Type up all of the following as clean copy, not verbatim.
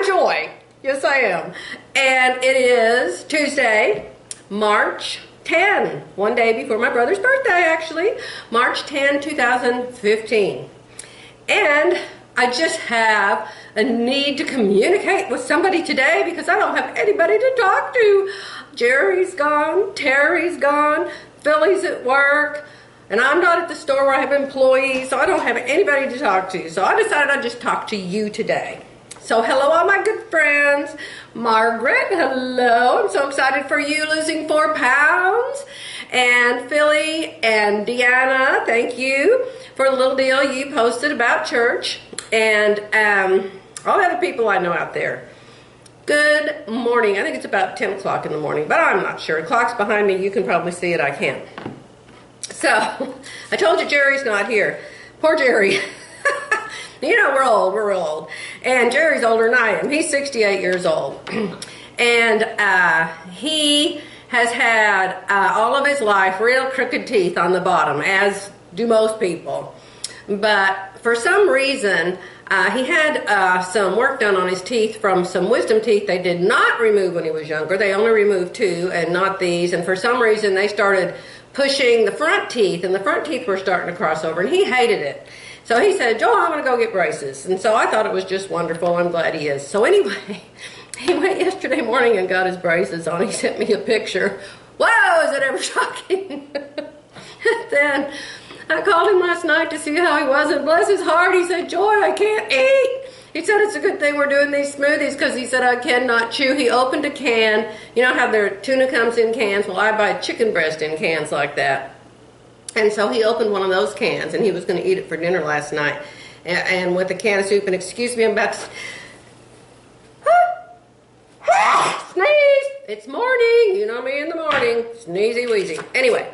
Joy. Yes, I am. And it is Tuesday, March 10, one day before my brother's birthday, actually. March 10, 2015. And I just have a need to communicate with somebody today because I don't have anybody to talk to. Jerry's gone, Terry's gone, Philly's at work, and I'm not at the store where I have employees, so I don't have anybody to talk to. So I decided I'd just talk to you today. So hello all my good friends. Margaret, hello. I'm so excited for you losing 4 pounds. And Philly and Deanna, thank you for the little deal you posted about church. And all the other people I know out there. Good morning. I think it's about 10 o'clock in the morning, but I'm not sure. The clock's behind me. You can probably see it. I can't. So, I told you Jerry's not here. Poor Jerry. You know, we're old, we're real old. And Jerry's older than I am. He's 68 years old. And he has had all of his life real crooked teeth on the bottom, as do most people. But for some reason, he had some work done on his teeth from some wisdom teeth they did not remove when he was younger. They only removed 2 and not these. And for some reason, they started pushing the front teeth, and the front teeth were starting to cross over, and he hated it. So he said, Joel, I'm going to go get braces. And so I thought it was just wonderful. I'm glad he is. So anyway, he went yesterday morning and got his braces on. He sent me a picture. Whoa, is it ever shocking? Then I called him last night to see how he was, and bless his heart, he said, Joy, I can't eat. He said it's a good thing we're doing these smoothies because he said I cannot chew. He opened a can. You know how their tuna comes in cans? Well, I buy chicken breast in cans like that. And so he opened one of those cans, and he was going to eat it for dinner last night. And with a can of soup, and excuse me, I'm about to sneeze. It's morning. You know me in the morning. Sneezy wheezy. Anyway,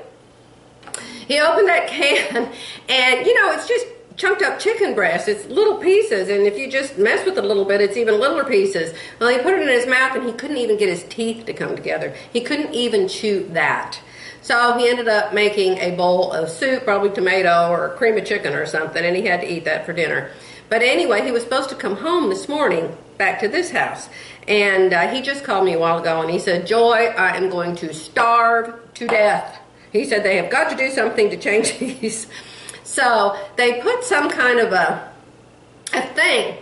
he opened that can, and you know, it's just chunked up chicken breast. It's little pieces, and if you just mess with it a little bit, it's even littler pieces. Well, he put it in his mouth, and he couldn't even get his teeth to come together. He couldn't even chew that. So he ended up making a bowl of soup, probably tomato or cream of chicken or something, and he had to eat that for dinner. But anyway, he was supposed to come home this morning back to this house, and he just called me a while ago, and he said, Joy, I am going to starve to death. He said they have got to do something to change these. So they put some kind of a thing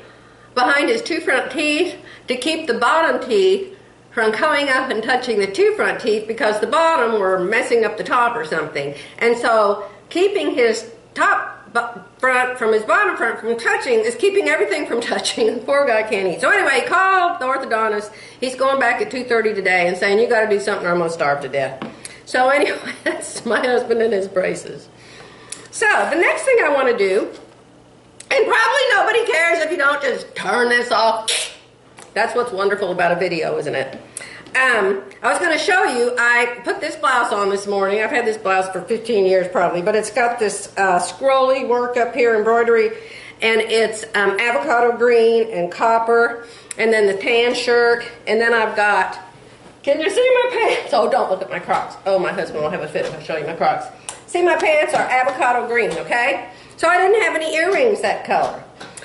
behind his 2 front teeth to keep the bottom teeth from coming up and touching the 2 front teeth because the bottom were messing up the top or something. And so keeping his top front from his bottom front from touching is keeping everything from touching. The poor guy can't eat. So anyway, he called the orthodontist. He's going back at 2:30 today and saying, you got to do something or I'm going to starve to death. So anyway, that's my husband and his braces. So the next thing I want to do, and probably nobody cares if you don't just turn this off. That's what's wonderful about a video, isn't it? I was going to show you, I put this blouse on this morning. I've had this blouse for 15 years probably, but it's got this scrolly work up here, embroidery, and it's avocado green and copper, and then the tan shirt, and then I've got, can you see my pants? Oh, don't look at my Crocs. Oh, my husband will have a fit if I show you my Crocs. See, my pants are avocado green, okay? So I didn't have any earrings that color.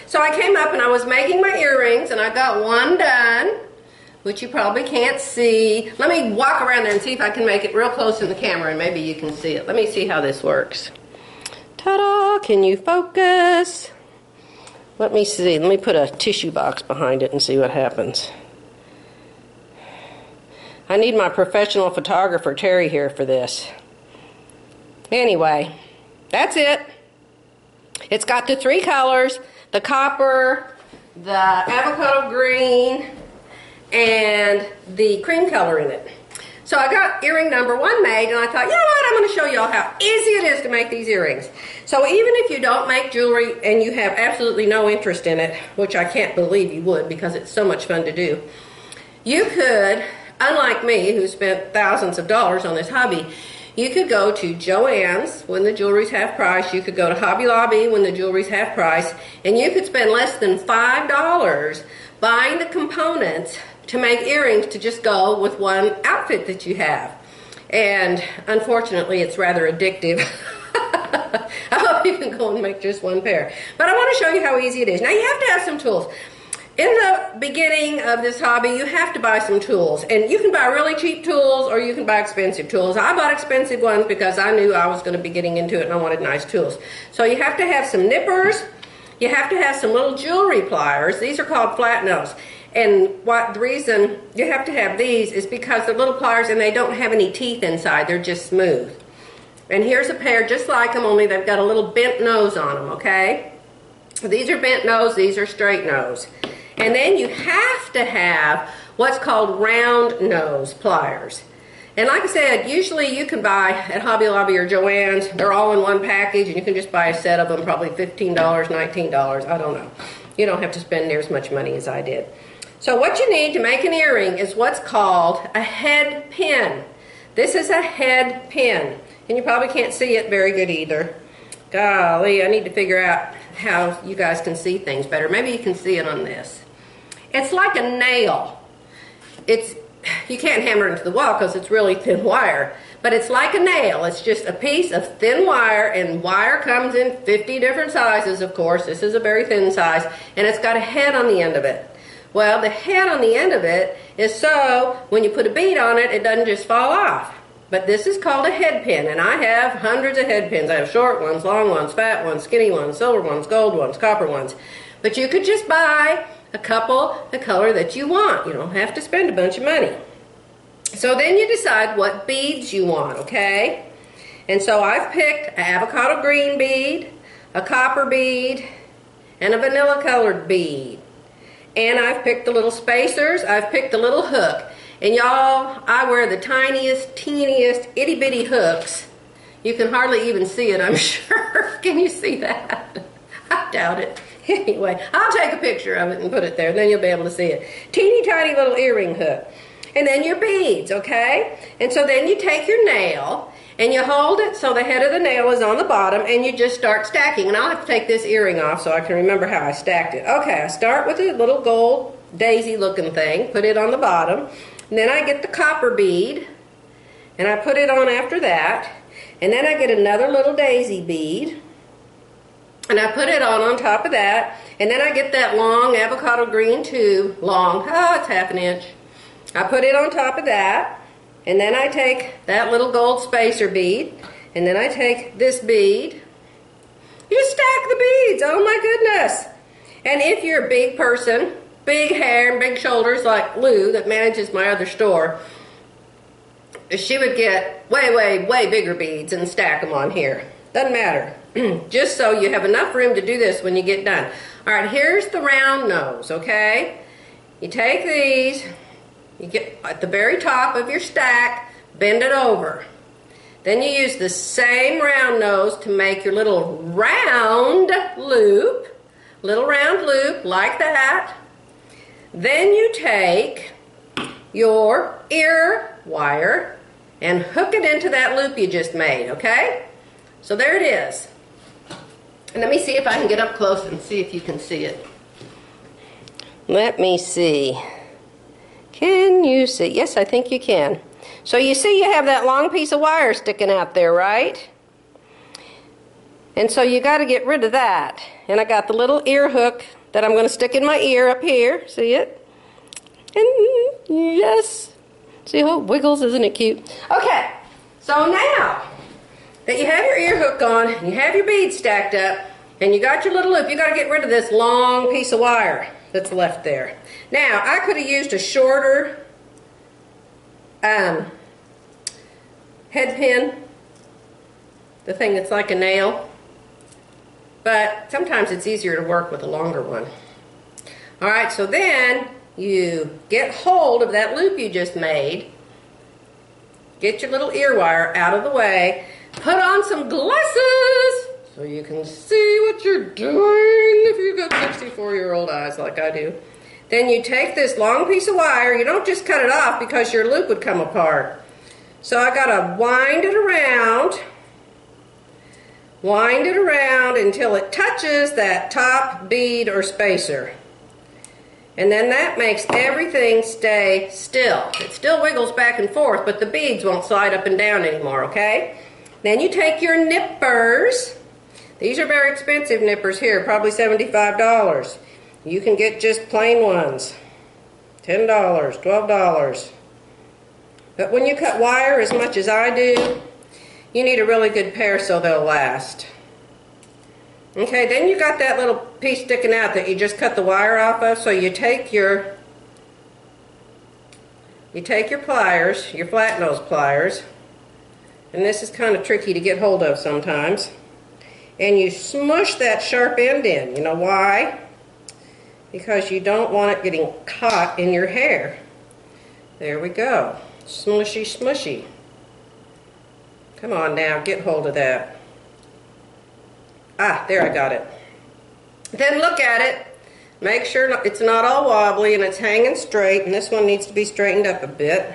So I came up and I was making my earrings, and I got one done, which you probably can't see. Let me walk around there and see if I can make it real close in the camera, and maybe you can see it. Let me see how this works. Ta-da! Can you focus? Let me see. Let me put a tissue box behind it and see what happens. I need my professional photographer, Terry, here for this. Anyway, that's it. It's got the 3 colors. The copper, the avocado green, and the cream color in it. So I got earring number 1 made, and I thought, you know what, I'm going to show y'all how easy it is to make these earrings. So even if you don't make jewelry and you have absolutely no interest in it, which I can't believe you would because it's so much fun to do, you could, unlike me who spent thousands of dollars on this hobby, you could go to Joann's when the jewelry's half price. You could go to Hobby Lobby when the jewelry's half price. And you could spend less than $5 buying the components to make earrings to just go with one outfit that you have. And unfortunately, it's rather addictive. I hope you can go and make just one pair. But I want to show you how easy it is. Now, you have to have some tools. In the beginning of this hobby, you have to buy some tools. And you can buy really cheap tools or you can buy expensive tools. I bought expensive ones because I knew I was going to be getting into it and I wanted nice tools. So you have to have some nippers. You have to have some little jewelry pliers. These are called flat nose. And the reason you have to have these is because they're little pliers and they don't have any teeth inside. They're just smooth. And here's a pair just like them, only they've got a little bent nose on them, okay? These are bent nose, these are straight nose. And then you have to have what's called round nose pliers. And like I said, usually you can buy at Hobby Lobby or Joann's. They're all in one package and you can just buy a set of them, probably $15, $19, I don't know. You don't have to spend near as much money as I did. So what you need to make an earring is what's called a head pin. This is a head pin. And you probably can't see it very good either. Golly, I need to figure out how you guys can see things better. Maybe you can see it on this. It's like a nail. You can't hammer it into the wall because it's really thin wire. But it's like a nail. It's just a piece of thin wire, and wire comes in 50 different sizes, of course. This is a very thin size, and it's got a head on the end of it. Well, the head on the end of it is so when you put a bead on it, it doesn't just fall off. But this is called a head pin, and I have hundreds of head pins. I have short ones, long ones, fat ones, skinny ones, silver ones, gold ones, copper ones. But you could just buy a couple the color that you want. You don't have to spend a bunch of money. So then you decide what beads you want, okay? And so I've picked an avocado green bead, a copper bead, and a vanilla colored bead. And I've picked the little spacers, I've picked the little hook. And y'all, I wear the tiniest, teeniest, itty bitty hooks. You can hardly even see it, I'm sure. Can you see that? I doubt it. Anyway, I'll take a picture of it and put it there, and then you'll be able to see it. Teeny tiny little earring hook. And then your beads, okay? And so then you take your nail and you hold it so the head of the nail is on the bottom, and you just start stacking. And I'll have to take this earring off so I can remember how I stacked it. Okay, I start with a little gold daisy looking thing, put it on the bottom, and then I get the copper bead and I put it on after that, and then I get another little daisy bead and I put it on top of that, and then I get that long avocado green tube, long, it's half an inch. I put it on top of that, and then I take that little gold spacer bead, and then I take this bead. You stack the beads, oh my goodness. And if you're a big person, big hair and big shoulders like Lou that manages my other store, she would get way, way, way bigger beads and stack them on here. Doesn't matter. Just so you have enough room to do this when you get done. Alright, here's the round nose, okay? You take these, you get at the very top of your stack, bend it over. Then you use the same round nose to make your little round loop like that. Then you take your ear wire and hook it into that loop you just made, okay? So there it is. And let me see if I can get up close and see if you can see it. Let me see. Can you see? Yes, I think you can. So you see you have that long piece of wire sticking out there, right? And so you got to get rid of that. And I got the little ear hook that I'm going to stick in my ear up here. See it? And yes. See how it wiggles? Isn't it cute? Okay. So now that you have your ear hook on, and you have your beads stacked up, and you got your little loop, you got to get rid of this long piece of wire that's left there. Now, I could have used a shorter head pin, the thing that's like a nail, but sometimes it's easier to work with a longer one. Alright, so then you get hold of that loop you just made, get your little ear wire out of the way, put on some glasses so you can see what you're doing if you've got 64-year-old eyes like I do. Then you take this long piece of wire. You don't just cut it off because your loop would come apart. So I gotta wind it around until it touches that top bead or spacer. And then that makes everything stay still. It still wiggles back and forth, but the beads won't slide up and down anymore, okay? Then you take your nippers. These are very expensive nippers here, probably $75. You can get just plain ones. $10, $12. But when you cut wire as much as I do, you need a really good pair so they'll last. Okay, then you got that little piece sticking out that you just cut the wire off of, so you take your pliers, your flat nose pliers, and this is kind of tricky to get hold of sometimes, and you smush that sharp end in. You know why? Because you don't want it getting caught in your hair. There we go. Smushy, smushy. Come on now, get hold of that. Ah, there, I got it. Then look at it. Make sure it's not all wobbly and it's hanging straight, and this one needs to be straightened up a bit.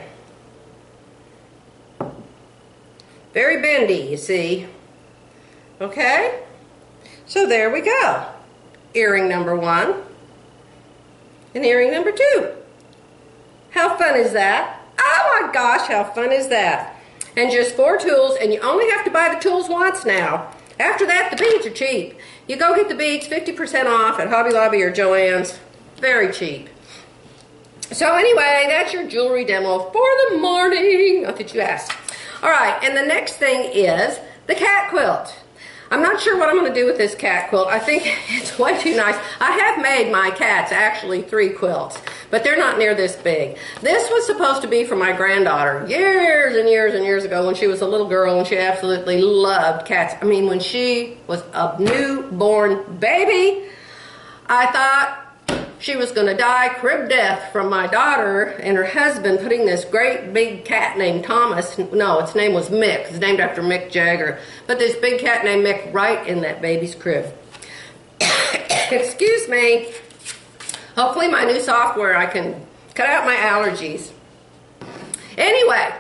Very bendy, you see. Okay? So there we go. Earring number 1 and earring number 2. How fun is that? Oh my gosh, how fun is that? And just 4 tools, and you only have to buy the tools once now. After that, the beads are cheap. You go get the beads 50% off at Hobby Lobby or Joann's. Very cheap. So anyway, that's your jewelry demo for the morning. Not that you asked. Alright, and the next thing is the cat quilt. I'm not sure what I'm going to do with this cat quilt. I think it's way too nice. I have made my cats actually 3 quilts, but they're not near this big. This was supposed to be for my granddaughter years and years and years ago when she was a little girl and she absolutely loved cats. I mean, when she was a newborn baby, I thought she was going to die crib death from my daughter and her husband putting this great big cat named Thomas, no, its name was Mick, it's named after Mick Jagger, but this big cat named Mick right in that baby's crib. Excuse me. Hopefully my new software, I can cut out my allergies. Anyway,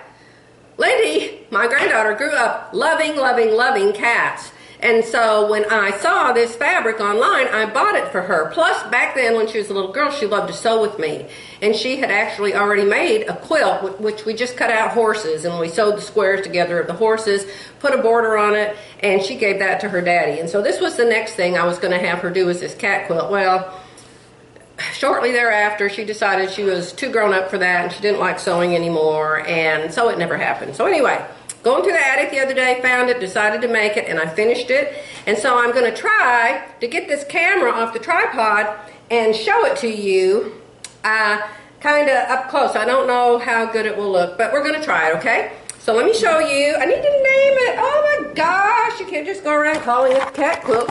Lindy, my granddaughter, grew up loving, loving, loving cats. And so when I saw this fabric online, I bought it for her. Plus, back then when she was a little girl, she loved to sew with me. And she had actually already made a quilt, which we just cut out horses. And we sewed the squares together of the horses, put a border on it, and she gave that to her daddy. And so this was the next thing I was going to have her do, was this cat quilt. Well, shortly thereafter, she decided she was too grown up for that, and she didn't like sewing anymore, and so it never happened. So anyway, going through the attic the other day, found it, decided to make it, and I finished it. And so I'm going to try to get this camera off the tripod and show it to you kind of up close. I don't know how good it will look, but we're going to try it, okay? So let me show you. I need to name it. Oh my gosh, you can't just go around calling it the cat quilt.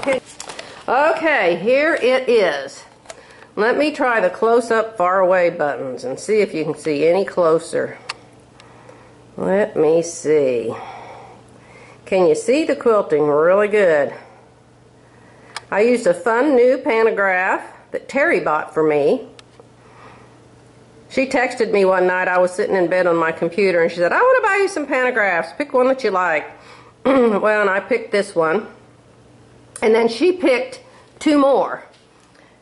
Okay, here it is. Let me try the close-up, far-away buttons and see if you can see any closer. Let me see. Can you see the quilting really good? I used a fun new pantograph that Terry bought for me. She texted me one night. I was sitting in bed on my computer and she said, I want to buy you some pantographs. Pick one that you like. Well, and I picked this one. And then she picked 2 more.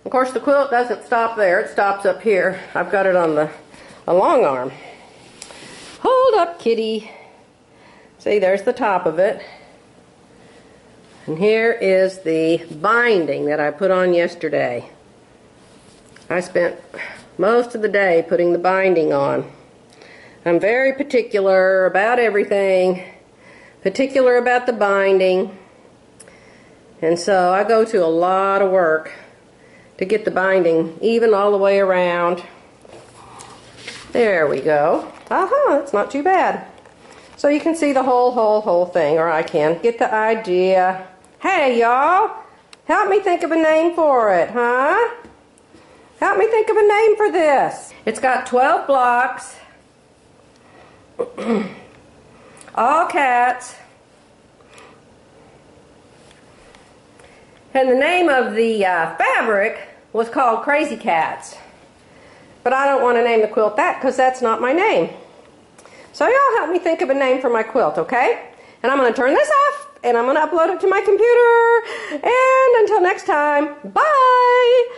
Of course, the quilt doesn't stop there. It stops up here. I've got it on a long arm. Hold up, kitty. See, there's the top of it. And here is the binding that I put on yesterday. I spent most of the day putting the binding on. I'm very particular about everything. Particular about the binding. And so I go to a lot of work to get the binding even all the way around. There we go. That's not too bad. So you can see the whole thing, or I can get the idea. Hey, y'all, help me think of a name for it, huh? Help me think of a name for this. It's got 12 blocks, all cats, and the name of the fabric was called Crazy Cats. But I don't want to name the quilt that because that's not my name. So y'all help me think of a name for my quilt, okay? And I'm going to turn this off and I'm going to upload it to my computer. And until next time, bye!